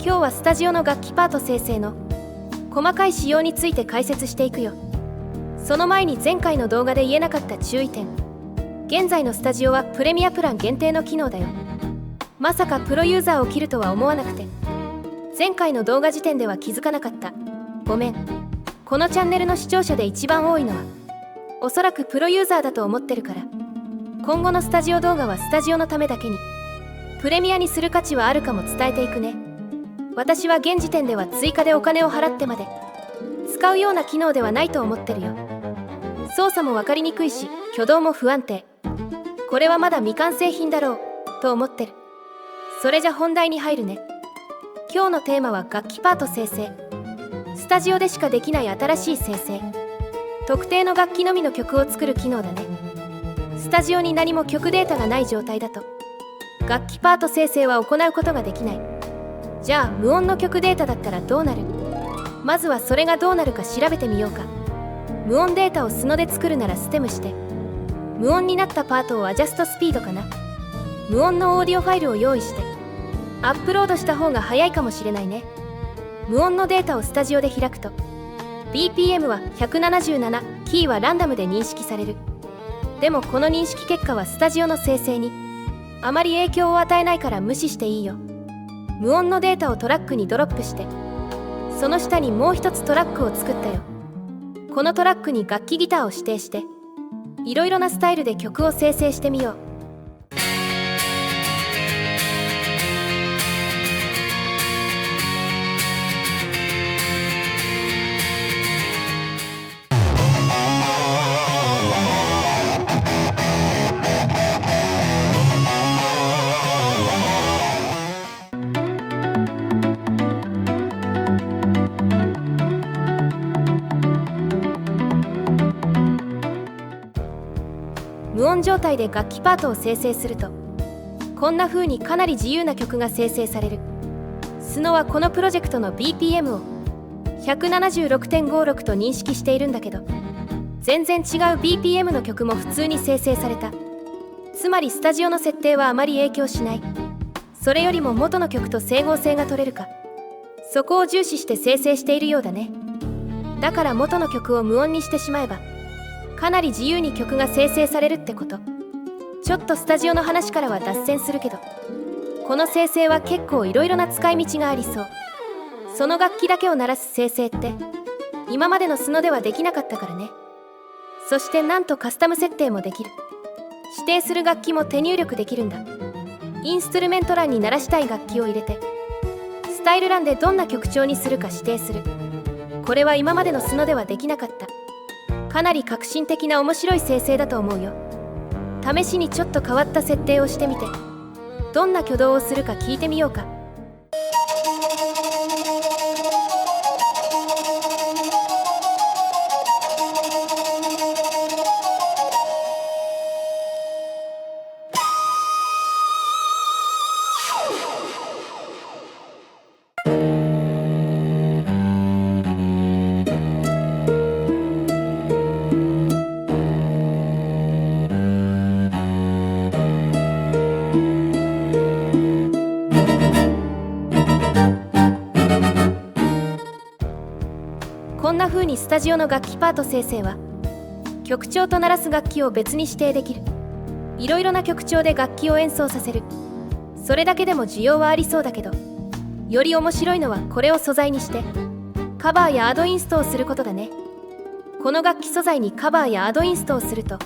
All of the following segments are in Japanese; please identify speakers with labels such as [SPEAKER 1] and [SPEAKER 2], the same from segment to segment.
[SPEAKER 1] 今日はスタジオの楽器パート生成の細かい仕様について解説していくよ。その前に前回の動画で言えなかった注意点。現在のスタジオはプレミアプラン限定の機能だよ。まさかプロユーザーを切るとは思わなくて、前回の動画時点では気づかなかった。ごめん。このチャンネルの視聴者で一番多いのはおそらくプロユーザーだと思ってるから、今後のスタジオ動画はスタジオのためだけにプレミアにする価値はあるかも伝えていくね。私は現時点では追加でお金を払ってまで使うような機能ではないと思ってるよ。操作も分かりにくいし挙動も不安定。これはまだ未完成品だろうと思ってる。それじゃ本題に入るね。今日のテーマは楽器パート生成。スタジオでしかできない新しい生成。特定の楽器のみの曲を作る機能だね。スタジオに何も曲データがない状態だと楽器パート生成は行うことができない。じゃあ無音の曲データだったらどうなる？まずはそれがどうなるか調べてみようか。無音データをスノで作るならステムして、無音になったパートをアジャストスピードかな。無音のオーディオファイルを用意してアップロードした方が早いかもしれないね。無音のデータをスタジオで開くと BPM は177、キーはランダムで認識される。でもこの認識結果はスタジオの生成にあまり影響を与えないから無視していいよ。無音のデータをトラックにドロップして、その下にもう一つトラックを作ったよ。このトラックに楽器ギターを指定していろいろなスタイルで曲を生成してみよう。無音状態で楽器パートを生成するとこんな風にかなり自由な曲が生成される。スノはこのプロジェクトの BPM を 176.56 と認識しているんだけど、全然違う BPM の曲も普通に生成された。つまりスタジオの設定はあまり影響しない。それよりも元の曲と整合性が取れるか、そこを重視して生成しているようだね。だから元の曲を無音にしてしまえばかなり自由に曲が生成されるってこと。ちょっとスタジオの話からは脱線するけど、この生成は結構いろいろな使い道がありそう。その楽器だけを鳴らす生成って今までのスノではできなかったからね。そしてなんとカスタム設定もできる。指定する楽器も手入力できるんだ。インストゥルメント欄に鳴らしたい楽器を入れてスタイル欄でどんな曲調にするか指定する。これは今までのスノではできなかった。かなり革新的な面白い生成だと思うよ。試しにちょっと変わった設定をしてみて、どんな挙動をするか聞いてみようか。こんな風にスタジオの楽器パート生成は曲調と鳴らす楽器を別に指定できる。いろいろな曲調で楽器を演奏させる。それだけでも需要はありそうだけど、より面白いのはこれを素材にしてカバーやアドインストをすることだね。この楽器素材にカバーやアドインストをすると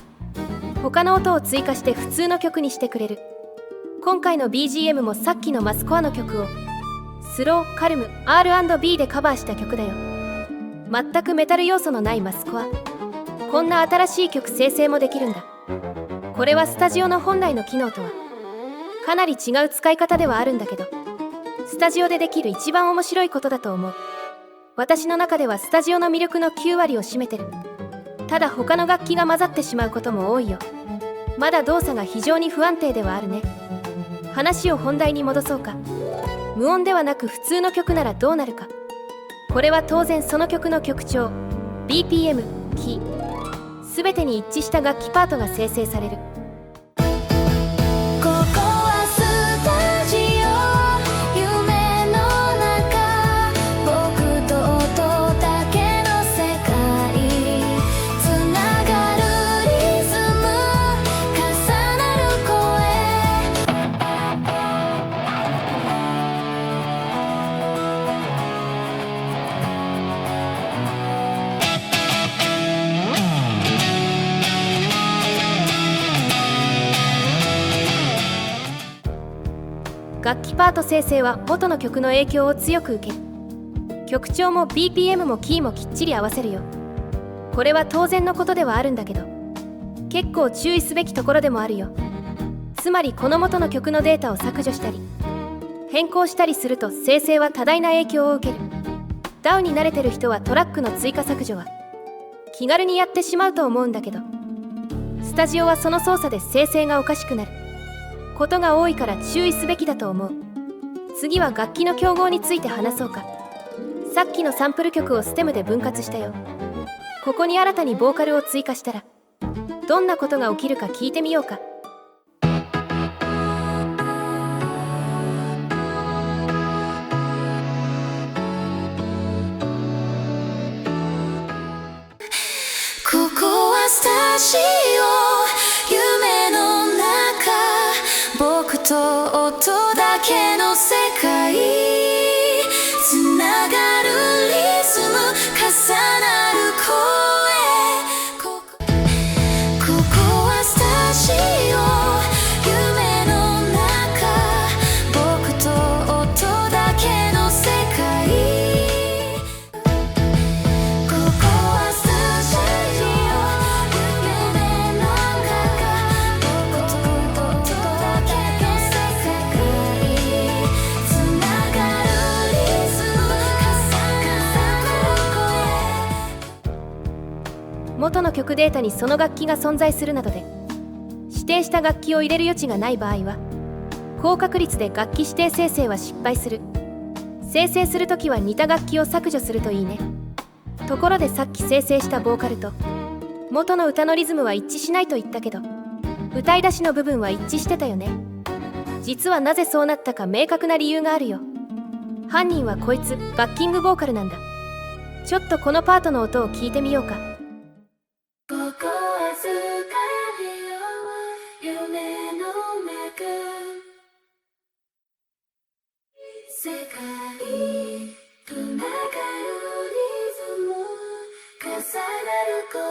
[SPEAKER 1] 他の音を追加して普通の曲にしてくれる。今回の BGM もさっきのマスコアの曲をスロー、カルム、R&B でカバーした曲だよ。全くメタル要素のないマスコア。こんな新しい曲生成もできるんだ。これはスタジオの本来の機能とはかなり違う使い方ではあるんだけど、スタジオでできる一番面白いことだと思う。私の中ではスタジオの魅力の9割を占めてる。ただ他の楽器が混ざってしまうことも多いよ。まだ動作が非常に不安定ではあるね。話を本題に戻そうか。無音ではなく普通の曲ならどうなるか。これは当然その曲の曲調、BPM、キー、すべてに一致した楽器パートが生成される。
[SPEAKER 2] ここはスタジオ、夢の
[SPEAKER 1] パート生成は元の曲の影響を強く受ける。曲調も BPM もキーもきっちり合わせるよ。これは当然のことではあるんだけど、結構注意すべきところでもあるよ。つまりこの元の曲のデータを削除したり変更したりすると生成は多大な影響を受ける。DAW に慣れてる人はトラックの追加削除は気軽にやってしまうと思うんだけど、スタジオはその操作で生成がおかしくなることが多いから注意すべきだと思う。次は楽器の競合について話そうか。さっきのサンプル曲をステムで分割したよ。ここに新たにボーカルを追加したらどんなことが起きるか聞いてみようか。
[SPEAKER 2] ここはスタジオ、夢の中、僕と音だけの世界、つながるリズム、重なる声、ここはスタジオ、夢の中、僕と音だけの世界、ここはスタジオ、夢の中、僕と音だけの世界、つながるリズム、重なる声。
[SPEAKER 1] 元の曲データにその楽器が存在するなどで指定した楽器を入れる余地がない場合は高確率で楽器指定生成は失敗する。生成するときは似た楽器を削除するといいね。ところでさっき生成したボーカルと元の歌のリズムは一致しないと言ったけど、歌い出しの部分は一致してたよね。実はなぜそうなったか明確な理由があるよ。犯人はこいつ、バッキングボーカルなんだ。ちょっとこのパートの音を聞いてみようか。
[SPEAKER 2] ここはスタジオ、夢の中、世界と流れるリズム、重なる声。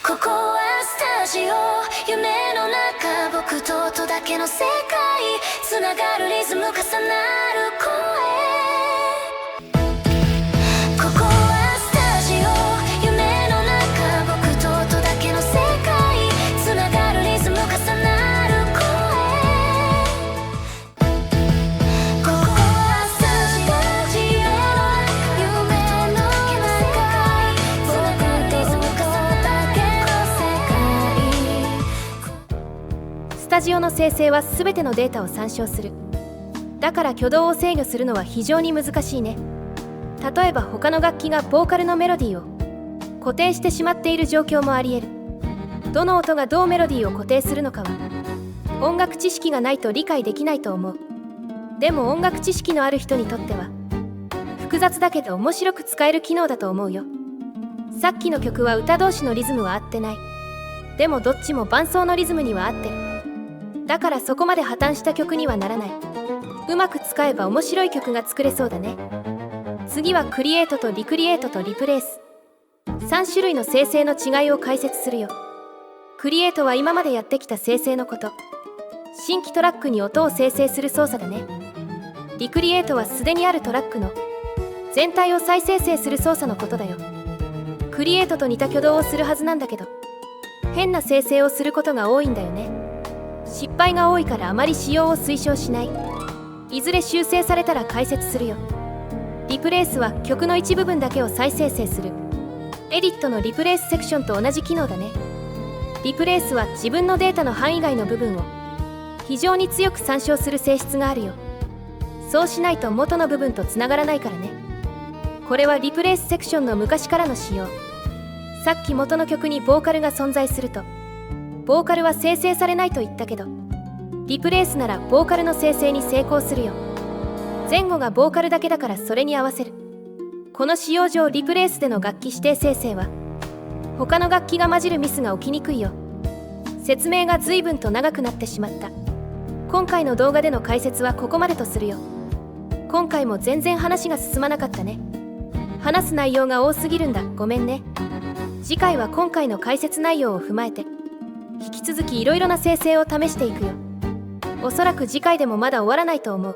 [SPEAKER 2] ここはスタジオ、夢の中、僕と音だけの世界、つながるリズム、重なる声。ここはスタジオ、夢の中、僕と音だけの世界、つながるリズム、重なる声。ここはスタジオ、夢の中、つながるリズム、重なる世界。
[SPEAKER 1] スタジオの生成は全てのデータを参照する。だから挙動を制御するのは非常に難しいね。例えば他の楽器がボーカルのメロディーを固定してしまっている状況もあり得る。どの音がどうメロディーを固定するのかは音楽知識がないと理解できないと思う。でも音楽知識のある人にとっては複雑だけど面白く使える機能だと思うよ。さっきの曲は歌同士のリズムは合ってない。でもどっちも伴奏のリズムには合ってる。だからそこまで破綻した曲にはならない。うまく使えば面白い曲が作れそうだね。次はクリエイトとリクリエイトとリプレイス、3種類の生成の違いを解説するよ。クリエイトは今までやってきた生成のこと。新規トラックに音を生成する操作だね。リクリエイトはすでにあるトラックの全体を再生成する操作のことだよ。クリエイトと似た挙動をするはずなんだけど変な生成をすることが多いんだよね。失敗が多いからあまり使用を推奨しない。いずれ修正されたら解説するよ。リプレイスは曲の一部分だけを再生成する。エディットのリプレイスセクションと同じ機能だね。リプレイスは自分のデータの範囲外の部分を非常に強く参照する性質があるよ。そうしないと元の部分とつながらないからね。これはリプレイスセクションの昔からの仕様。さっき元の曲にボーカルが存在するとボーカルは生成されないと言ったけど、リプレイスならボーカルの生成に成功するよ。前後がボーカルだけだからそれに合わせる。この使用上リプレイスでの楽器指定生成は他の楽器が混じるミスが起きにくいよ。説明が随分と長くなってしまった。今回の動画での解説はここまでとするよ。今回も全然話が進まなかったね。話す内容が多すぎるんだ。ごめんね。次回は今回の解説内容を踏まえて引き続きいろいろな生成を試していくよ。おそらく次回でもまだ終わらないと思う。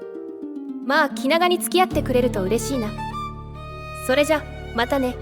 [SPEAKER 1] まあ気長に付き合ってくれると嬉しいな。それじゃまたね。